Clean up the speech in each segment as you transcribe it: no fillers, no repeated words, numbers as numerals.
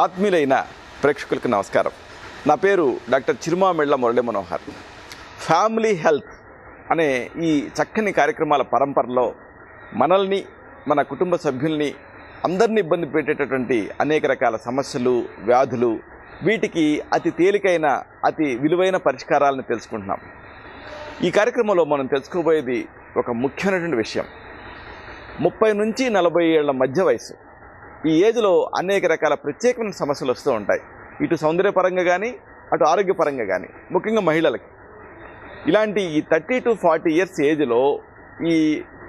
ఆత్మీయులైన ప్రేక్షకులకు నమస్కారం. నా పేరు doctor Chirumamilla Murali Manohar. Family health అనే ఈ చక్కని కార్యక్రమాల పరంపరలో మనల్ని, మన కుటుంబ సభ్యుల్ని అందరినీ ఇబ్బంది పెట్టేటటువంటి అనేక రకాల సమస్యలు, వ్యాధులు, వీటికి అతి తేలికైన, అతి విలువైన పరిష్కారాలను తెలుసుకుంటున్నాం. ఈ కార్యక్రమంలో మనం తెలుసుకోబోయేది ఒక ముఖ్యమైనటువంటి విషయం. 30 నుంచి 40 ఏళ్ల మధ్య వయసు, ఈ ఏజ్లో అనేక రకాల ప్రత్యేకమైన సమస్యలు వస్తూ ఉంటాయి. ఇటు సౌందర్యపరంగా కానీ, అటు ఆరోగ్యపరంగా కానీ, ముఖ్యంగా మహిళలకి. ఇలాంటి ఈ 30 to 40 ఇయర్స్ ఏజ్లో ఈ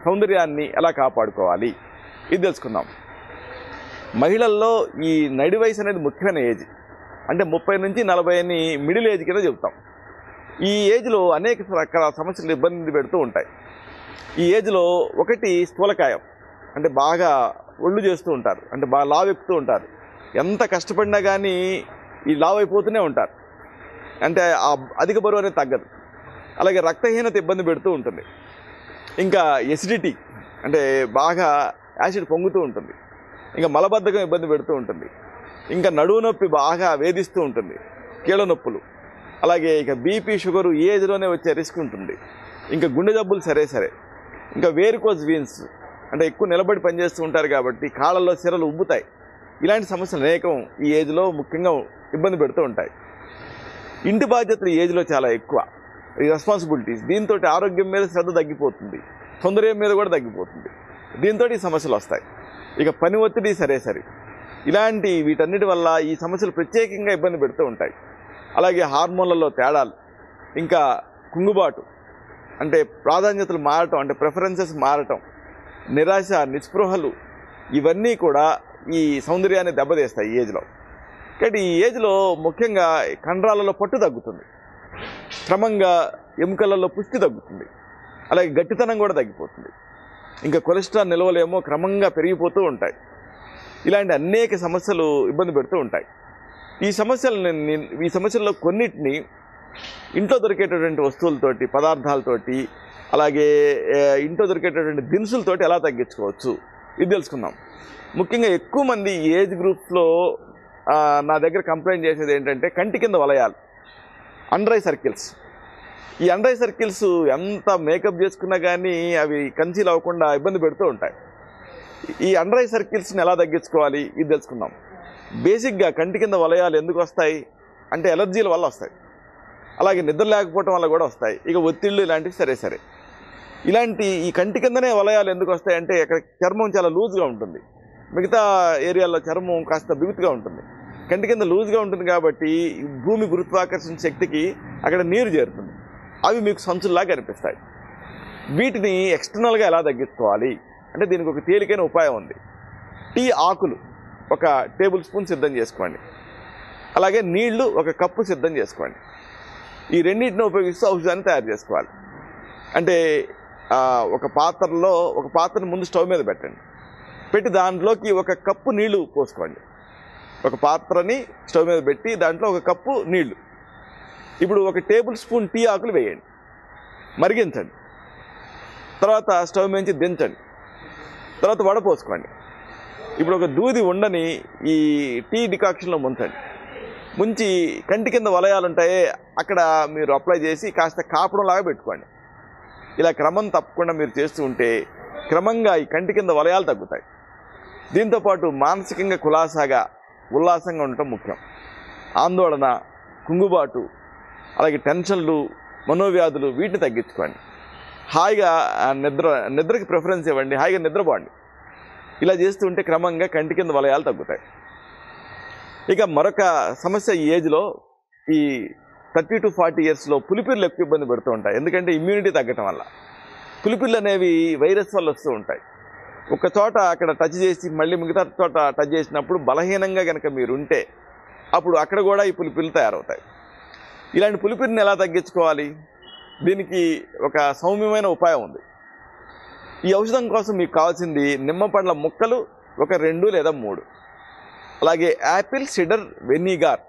సౌందర్యాన్ని ఎలా కాపాడుకోవాలి, ఇది తెలుసుకుందాం. మహిళల్లో ఈ నడి వయసు అనేది ముఖ్యమైన ఏజ్. అంటే 30 నుంచి 40 అని మిడిల్ ఏజ్ కింద చెబుతాం. ఈ ఏజ్లో అనేక రకాల సమస్యలు ఇబ్బంది పెడుతూ ఉంటాయి. ఈ ఏజ్లో ఒకటి స్థూలకాయం, అంటే బాగా ఒళ్ళు చేస్తూ ఉంటారు, అంటే బాగా లావు ఎక్కుతూ ఉంటారు. ఎంత కష్టపడినా కానీ ఈ లావు అయిపోతూనే ఉంటారు, అంటే ఆ అధిక బరువు అనేది తగ్గదు. అలాగే రక్తహీనత ఇబ్బంది పెడుతూ ఉంటుంది. ఇంకా ఎసిడిటీ, అంటే బాగా యాసిడ్ పొంగుతూ ఉంటుంది. ఇంకా మలబద్ధకం ఇబ్బంది పెడుతూ ఉంటుంది. ఇంకా నడువు నొప్పి బాగా వేధిస్తూ ఉంటుంది, కీళ్ళ నొప్పులు. అలాగే ఇక బీపీ, షుగరు ఈ ఏజ్లోనే వచ్చే రిస్క్ ఉంటుంది. ఇంకా గుండె జబ్బులు సరే. ఇంకా వేరికోజ్ వీన్స్, అంటే ఎక్కువ నిలబడి పనిచేస్తూ ఉంటారు కాబట్టి కాళ్ళల్లో సిరలు ఉబ్బుతాయి. ఇలాంటి సమస్యలు అనేకం ఈ ఏజ్లో ముఖ్యంగా ఇబ్బంది పెడుతూ ఉంటాయి. ఇంటి బాధ్యతలు ఈ ఏజ్లో చాలా ఎక్కువ, ఈ రెస్పాన్సిబిలిటీస్. దీంతో ఆరోగ్యం మీద శ్రద్ధ తగ్గిపోతుంది, సౌందర్యం మీద కూడా తగ్గిపోతుంది. దీంతో ఈ సమస్యలు వస్తాయి. ఇక పని ఒత్తిడి సరే. ఇలాంటి వీటన్నిటి వల్ల ఈ సమస్యలు ప్రత్యేకంగా ఇబ్బంది పెడుతూ ఉంటాయి. అలాగే హార్మోన్లలో తేడాలు, ఇంకా కుంగుబాటు, అంటే ప్రాధాన్యతలు మారటం, అంటే ప్రిఫరెన్సెస్ మారటం, నిరాశ, నిస్పృహలు, ఇవన్నీ కూడా ఈ సౌందర్యాన్ని దెబ్బతీస్తాయి ఈ ఏజ్లో. కాబట్టి ఈ ఏజ్లో ముఖ్యంగా కండరాలలో పట్టు తగ్గుతుంది, క్రమంగా ఎముకలలో పుష్టి తగ్గుతుంది, అలాగే గట్టితనం కూడా తగ్గిపోతుంది. ఇంకా కొలెస్ట్రాల్ నిల్వలేమో క్రమంగా పెరిగిపోతూ ఉంటాయి. ఇలాంటి అనేక సమస్యలు ఇబ్బంది పెడుతూ ఉంటాయి. ఈ సమస్యల్లో కొన్నిటిని ఇంట్లో దొరికేటటువంటి వస్తువులతోటి, పదార్థాలతోటి, అలాగే ఇంట్లో దొరికేటటువంటి దినుసులతోటి ఎలా తగ్గించుకోవచ్చు, ఇది తెలుసుకుందాం. ముఖ్యంగా ఎక్కువ మంది ఏజ్ గ్రూప్స్లో నా దగ్గర కంప్లైంట్ చేసేది ఏంటంటే కంటి కింద వలయాలు, అండర్ ఐ సర్కిల్స్. ఈ అండర్ ఐ సర్కిల్స్ ఎంత మేకప్ చేసుకున్నా కానీ అవి కన్సీల్ అవ్వకుండా ఇబ్బంది పెడుతూ ఉంటాయి. ఈ అండర్ ఐ సర్కిల్స్ని ఎలా తగ్గించుకోవాలి, ఇది తెలుసుకుందాం. బేసిక్గా కంటి కింద వలయాలు ఎందుకు వస్తాయి అంటే ఎలర్జీల వల్ల వస్తాయి. అలాగే నిద్ర లేకపోవటం వల్ల కూడా వస్తాయి. ఇక ఒత్తిళ్ళు ఇలాంటివి సరే. ఇలాంటి ఈ కంటి కిందనే వలయాలు ఎందుకు వస్తాయంటే అక్కడ చర్మం చాలా లూజ్గా ఉంటుంది, మిగతా ఏరియాల్లో చర్మం కాస్త బిగుతుగా ఉంటుంది. కంటి కింద లూజ్గా ఉంటుంది కాబట్టి భూమి గురుత్వాకర్షణ శక్తికి అక్కడ నీరు చేరుతుంది, అవి మీకు సంచుల్లాగా కనిపిస్తాయి. వీటిని ఎక్స్టర్నల్గా ఎలా తగ్గించుకోవాలి అంటే దీనికి ఒక తేలికైన ఉపాయం ఉంది. టీ ఆకులు 1 టేబుల్ స్పూన్ సిద్ధం చేసుకోండి. అలాగే నీళ్లు 1 కప్పు సిద్ధం చేసుకోండి. ఈ రెండింటిని ఉపయోగిస్తూ ఔషధాన్ని తయారు చేసుకోవాలి. అంటే ఒక పాత్రను ముందు స్టవ్ మీద పెట్టి దాంట్లోకి 1 కప్పు నీళ్లు పోసుకోండి. ఒక పాత్రని స్టవ్ మీద పెట్టి దాంట్లో 1 కప్పు నీళ్లు. ఇప్పుడు 1 టేబుల్ స్పూన్ టీ ఆకులు వేయండి, మరిగించండి. తర్వాత స్టవ్ నుంచి దించండి. తర్వాత వడపోసుకోండి. ఇప్పుడు 1 దూది ఉండని ఈ టీ డికాక్షన్లో ముంచి కంటి కింద వలయాలు ఉంటాయే అక్కడ మీరు అప్లై చేసి కాస్త కాపడంలాగా పెట్టుకోండి. ఇలా క్రమం తప్పకుండా మీరు చేస్తూ ఉంటే క్రమంగా ఈ కంటి కింద వలయాలు తగ్గుతాయి. దీంతోపాటు మానసికంగా కులాసాగా, ఉల్లాసంగా ఉండటం ముఖ్యం. ఆందోళన, కుంగుబాటు, అలాగే టెన్షన్లు, మనోవ్యాధులు, వీటిని తగ్గించుకోండి. హాయిగా నిద్రకి ప్రిఫరెన్స్ ఇవ్వండి, హాయిగా నిద్రపోండి. ఇలా చేస్తూ ఉంటే క్రమంగా కంటి కింద వలయాలు తగ్గుతాయి. ఇక మరొక సమస్య ఈ ఏజ్లో, ఈ 30 to 40 ఇయర్స్లో పులిపిర్లు ఎక్కువ ఇబ్బంది పెడుతూ ఉంటాయి. ఎందుకంటే ఇమ్యూనిటీ తగ్గటం వల్ల. పులిపిర్లు అనేవి వైరస్ వల్ల వస్తూ ఉంటాయి. ఒక చోట అక్కడ టచ్ చేసి మళ్ళీ మిగతా చోట టచ్ చేసినప్పుడు బలహీనంగా కనుక మీరు ఉంటే అప్పుడు అక్కడ కూడా ఈ పులిపిర్లు తయారవుతాయి. ఇలాంటి పులిపిరిని ఎలా తగ్గించుకోవాలి, దీనికి ఒక సౌమ్యమైన ఉపాయం ఉంది. ఈ ఔషధం కోసం మీకు కావాల్సింది నిమ్మ పండ్ల ముక్కలు 2 లేదా 3, అలాగే యాపిల్ సిడర్ వెనిగర్.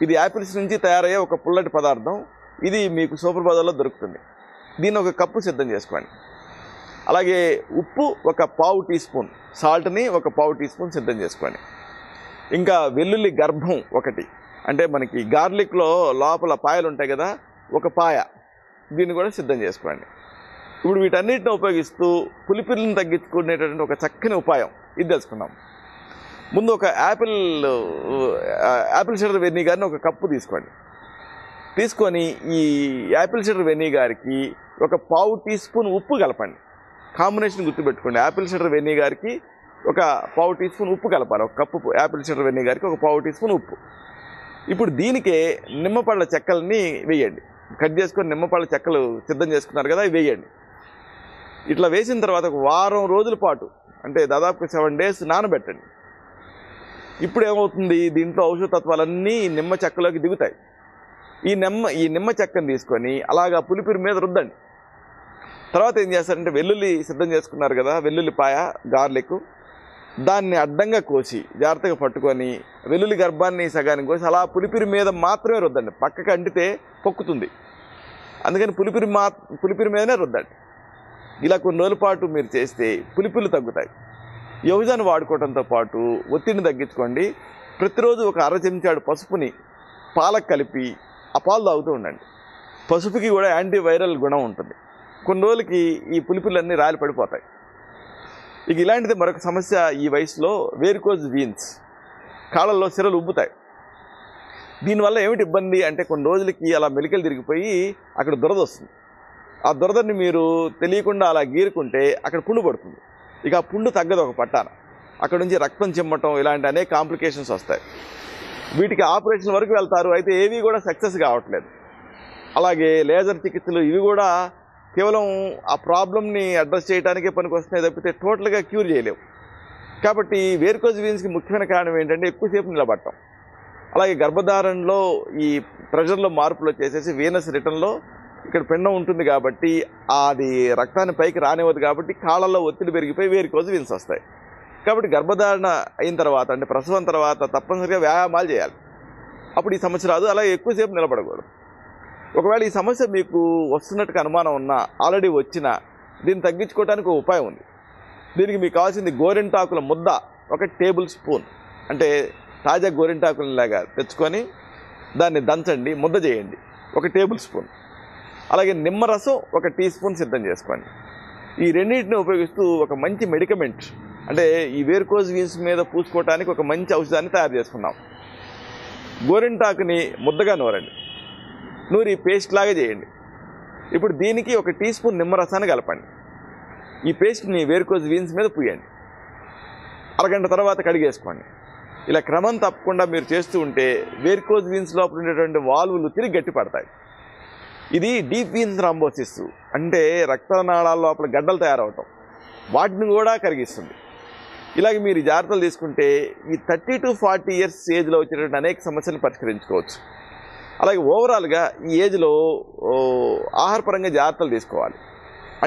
ఇది యాపిల్స్ నుంచి తయారయ్యే ఒక పుల్లటి పదార్థం. ఇది మీకు సూపర్ బజార్లో దొరుకుతుంది. దీన్ని 1 కప్పు సిద్ధం చేసుకోండి. అలాగే ఉప్పు 1 పావు టీ స్పూన్, సాల్ట్ని 1 పావు టీ స్పూన్ సిద్ధం చేసుకోండి. ఇంకా వెల్లుల్లి గర్భం ఒకటి, అంటే మనకి గార్లిక్లో లోపల పాయలు ఉంటాయి కదా, ఒక పాయ, దీన్ని కూడా సిద్ధం చేసుకోండి. ఇప్పుడు వీటన్నిటిని ఉపయోగిస్తూ పులిపిల్లను తగ్గించుకునేటటువంటి ఒక చక్కని ఉపాయం ఇది తెలుసుకున్నాం. ముందు ఒక యాపిల్ సిడర్ వెనిగర్ని ఒక కప్పు తీసుకోండి. తీసుకొని ఈ యాపిల్ సిడర్ వెనిగర్కి ఒక 1/2 టీ స్పూన్ ఉప్పు కలపండి. కాంబినేషన్ గుర్తుపెట్టుకోండి, యాపిల్ సిడర్ వెనిగర్కి ఒక 1/2 టీ స్పూన్ ఉప్పు కలపాలి. ఒక కప్పు యాపిల్ సిడర్ వెనిగర్కి ఒక 1/2 టీ స్పూన్ ఉప్పు. ఇప్పుడు దీనికే నిమ్మపళ్ళ చెక్కల్ని వేయండి. కట్ చేసుకొని నిమ్మపళ్ళ చెక్కలు సిద్ధం చేసుకున్నారు కదా, ఇవి వేయండి. ఇట్లా వేసిన తర్వాత ఒక వారం రోజుల పాటు, అంటే దాదాపు 7 డేస్ నానబెట్టండి. ఇప్పుడు ఏమవుతుంది, దీంట్లో ఔషధ తత్వాలన్నీ నిమ్మ చెక్కలోకి దిగుతాయి. ఈ నిమ్మ చెక్కను తీసుకొని అలాగా పులిపిరి మీద రుద్దండి. తర్వాత ఏం చేస్తారంటే వెల్లుల్లి సిద్ధం చేసుకున్నారు కదా, వెల్లుల్లిపాయ గార్లిక్, దాన్ని అడ్డంగా కోసి జాగ్రత్తగా పట్టుకొని వెల్లుల్లి గర్భాన్ని సగానికి కోసి అలా పులిపిరి మీద మాత్రమే రుద్దండి. పక్కకి అంటితే పొక్కుతుంది, అందుకని పులిపిరి మీదనే రుద్దండి. ఇలా కొన్ని రోజుల పాటు మీరు చేస్తే పులిపిలు తగ్గుతాయి. ఈ ఔషధాన్ని వాడుకోవడంతో పాటు ఒత్తిడిని తగ్గించుకోండి. ప్రతిరోజు ఒక 1/2 చెంచాడు పసుపుని పాలకు కలిపి ఆ పాలు తాగుతూ ఉండండి. పసుపుకి కూడా యాంటీవైరల్ గుణం ఉంటుంది. కొన్ని రోజులకి ఈ పులిపిలన్నీ రాలి పడిపోతాయి. ఇక ఇలాంటిది మరొక సమస్య ఈ వయసులో వేరికోజ్ వీన్స్, కాళ్ళల్లో సిరలు ఉబ్బుతాయి. దీనివల్ల ఏమిటి ఇబ్బంది అంటే కొన్ని రోజులకి అలా మెలికలు తిరిగిపోయి అక్కడ దురద వస్తుంది. ఆ దురదని మీరు తెలియకుండా అలా గీరుకుంటే అక్కడ పుండు పడుతుంది. ఇక ఆ పుండు తగ్గదు ఒక పట్టాన, అక్కడ నుంచి రక్తం చిమ్మటం ఇలాంటి అనేక కాంప్లికేషన్స్ వస్తాయి. వీటికి ఆపరేషన్ వరకు వెళ్తారు, అయితే ఏవి కూడా సక్సెస్ కావట్లేదు. అలాగే లేజర్ చికిత్సలు ఇవి కూడా కేవలం ఆ ప్రాబ్లమ్ని అడ్రస్ చేయడానికే పనికి వస్తున్నాయి తప్పితే టోటల్గా క్యూర్ చేయలేవు. కాబట్టి వేరికోజ్ వీన్స్కి ముఖ్యమైన కారణం ఏంటంటే ఎక్కువసేపు నిలబడటం. అలాగే గర్భధారణలో ఈ ప్రెషర్లో మార్పులు వచ్చేసేసి వీనస్ రిటర్న్లో ఇక్కడ పిండం ఉంటుంది కాబట్టి అది రక్తాన్ని పైకి రానివ్వదు, కాబట్టి కాళ్ళల్లో ఒత్తిడి పెరిగిపోయి వేరికోజ్ వీన్స్ వస్తాయి. కాబట్టి గర్భధారణ అయిన తర్వాత అంటే ప్రసవం తర్వాత తప్పనిసరిగా వ్యాయామాలు చేయాలి, అప్పుడు ఈ సమస్య రాదు. అలాగే ఎక్కువసేపు నిలబడకూడదు. ఒకవేళ ఈ సమస్య మీకు వస్తున్నట్టుగా అనుమానం ఉన్నా, ఆల్రెడీ వచ్చినా, దీన్ని తగ్గించుకోవడానికి ఒక ఉపాయం ఉంది. దీనికి మీకు కావాల్సింది గోరింటాకుల ముద్ద 1 టేబుల్ స్పూన్, అంటే తాజా గోరింటాకులలాగా తెచ్చుకొని దాన్ని దంచండి, ముద్ద చేయండి 1 టేబుల్ స్పూన్. అలాగే నిమ్మరసం 1 టీ స్పూన్ సిద్ధం చేసుకోండి. ఈ రెండింటిని ఉపయోగిస్తూ ఒక మంచి మెడికమెంట్, అంటే ఈ వేరికోజ్ వీన్స్ మీద పూసుకోవడానికి ఒక మంచి ఔషధాన్ని తయారు చేసుకున్నాం. గోరింటాకుని ముద్దగా నూరండి, నూరి పేస్ట్ లాగా చేయండి. ఇప్పుడు దీనికి 1 టీ స్పూన్ నిమ్మరసాన్ని కలపండి. ఈ పేస్ట్ని వేరికోజ్ వీన్స్ మీద పూయండి. అరగంట తర్వాత కడిగేసుకోండి. ఇలా క్రమం తప్పకుండా మీరు చేస్తూ ఉంటే వేరికోజ్ వీన్స్ లోపల ఉండేటువంటి వాల్వులు తిరిగి గట్టి పడతాయి. ఇది డీప్ వీన్స్ థ్రాంబోసిస్, అంటే రక్తనాళాల లోపల గడ్డలు తయారవటం, వాటిని కూడా కరిగిస్తుంది. ఇలాగే మీరు జాగ్రత్తలు తీసుకుంటే ఈ 30 to 40 ఇయర్స్ ఏజ్లో వచ్చేటువంటి అనేక సమస్యలను పరిష్కరించుకోవచ్చు. అలాగే ఓవరాల్గా ఈ ఏజ్లో ఆహారపరంగా జాగ్రత్తలు తీసుకోవాలి.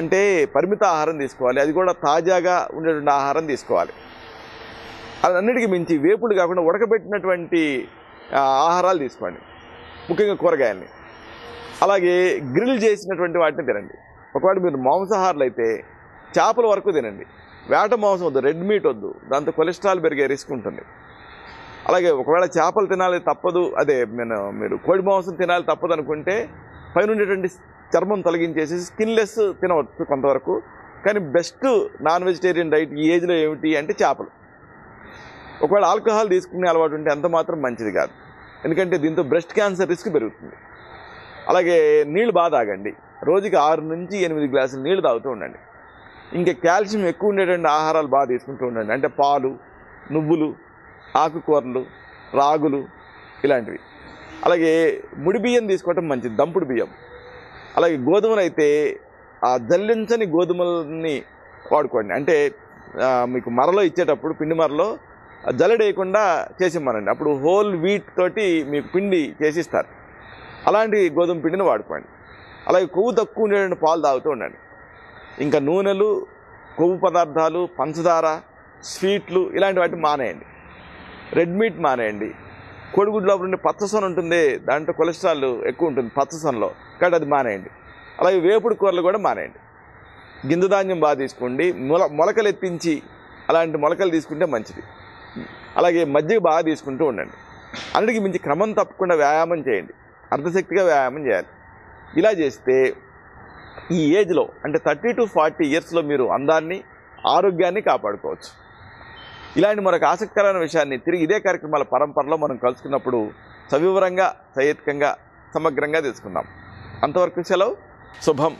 అంటే పరిమిత ఆహారం తీసుకోవాలి, అది కూడా తాజాగా ఉండేటువంటి ఆహారం తీసుకోవాలి. అన్నిటికీ మించి వేపుడు కాకుండా ఉడకబెట్టినటువంటి ఆహారాలు తీసుకోండి, ముఖ్యంగా కూరగాయల్ని. అలాగే గ్రిల్ చేసినటువంటి వాటిని తినండి. ఒకవేళ మీరు మాంసాహారులు అయితే చేపల వరకు తినండి, వేట మాంసం వద్దు, రెడ్ మీట్ వద్దు, దాంతో కొలెస్ట్రాల్ పెరిగే రిస్క్ ఉంటుంది. అలాగే ఒకవేళ చేపలు తినాలి తప్పదు, అదే మీరు కోడి మాంసం తినాలి తప్పదు అనుకుంటే పైన ఉండేటువంటి చర్మం తొలగించేసి స్కిన్లెస్ తినవచ్చు కొంతవరకు. కానీ బెస్ట్ నాన్ వెజిటేరియన్ డైట్ ఈ ఏజ్లో ఏమిటి అంటే చేపలు. ఒకవేళ ఆల్కహాల్ తీసుకునే అలవాటు ఉంటే అంత మాత్రం మంచిది కాదు, ఎందుకంటే దీంతో బ్రెస్ట్ క్యాన్సర్ రిస్క్ పెరుగుతుంది. అలాగే నీళ్ళు బాగా తాగండి, రోజుకి 6 నుంచి 8 గ్లాసులు నీళ్ళు తాగుతూ ఉండండి. ఇంకా కాల్షియం ఎక్కువ ఉండేటువంటి ఆహారాలు బాగా తీసుకుంటూ ఉండండి, అంటే పాలు, నువ్వులు, ఆకుకూరలు, రాగులు ఇలాంటివి. అలాగే ముడి బియ్యం తీసుకోవటం మంచిది, దంపుడు బియ్యం. అలాగే గోధుమలు అయితే ఆ జల్లించని గోధుమల్ని వాడుకోండి, అంటే మీకు మరలో ఇచ్చేటప్పుడు పిండి మరలో జల్లెడేయకుండా చేసిమ్మనండి, అప్పుడు హోల్ వీట్ తోటి మీకు పిండి చేసిస్తారు. అలాంటి గోధుమ పిండిని వాడుకోండి. అలాగే కొవ్వు తక్కువ ఉండేటువంటి పాలు తాగుతూ ఉండండి. ఇంకా నూనెలు, కొవ్వు పదార్థాలు, పంచదార, స్వీట్లు ఇలాంటి వాటిని మానేయండి. రెడ్ మీట్ మానేయండి. కోడిగుడ్డు లోపల ఉండే పచ్చసొన ఉంటుంది, దాంట్లో కొలెస్ట్రాల్ ఎక్కువ ఉంటుంది పచ్చసొనలో, కాబట్టి అది మానేయండి. అలాగే వేపుడు కూరలు కూడా మానేయండి. గింజధాన్యం బాగా తీసుకోండి, మొలకలు ఎత్తించి అలాంటి మొలకలు తీసుకుంటే మంచిది. అలాగే మజ్జిగ బాగా తీసుకుంటూ ఉండండి. అన్నిటికీ మించి క్రమం తప్పకుండా వ్యాయామం చేయండి, అర్ధశక్తిగా వ్యాయామం చేయాలి. ఇలా చేస్తే ఈ ఏజ్లో అంటే 30 to 40 ఇయర్స్లో మీరు అందాన్ని ఆరోగ్యాన్ని కాపాడుకోవచ్చు. ఇలాంటి మరొక ఆసక్తికరమైన విషయాన్ని తిరిగి ఇదే కార్యక్రమాల పరంపరలో మనం కలుసుకున్నప్పుడు సవివరంగా సహేతుకంగా సమగ్రంగా తెలుసుకుందాం. అంతవరకు సెలవు. శుభం.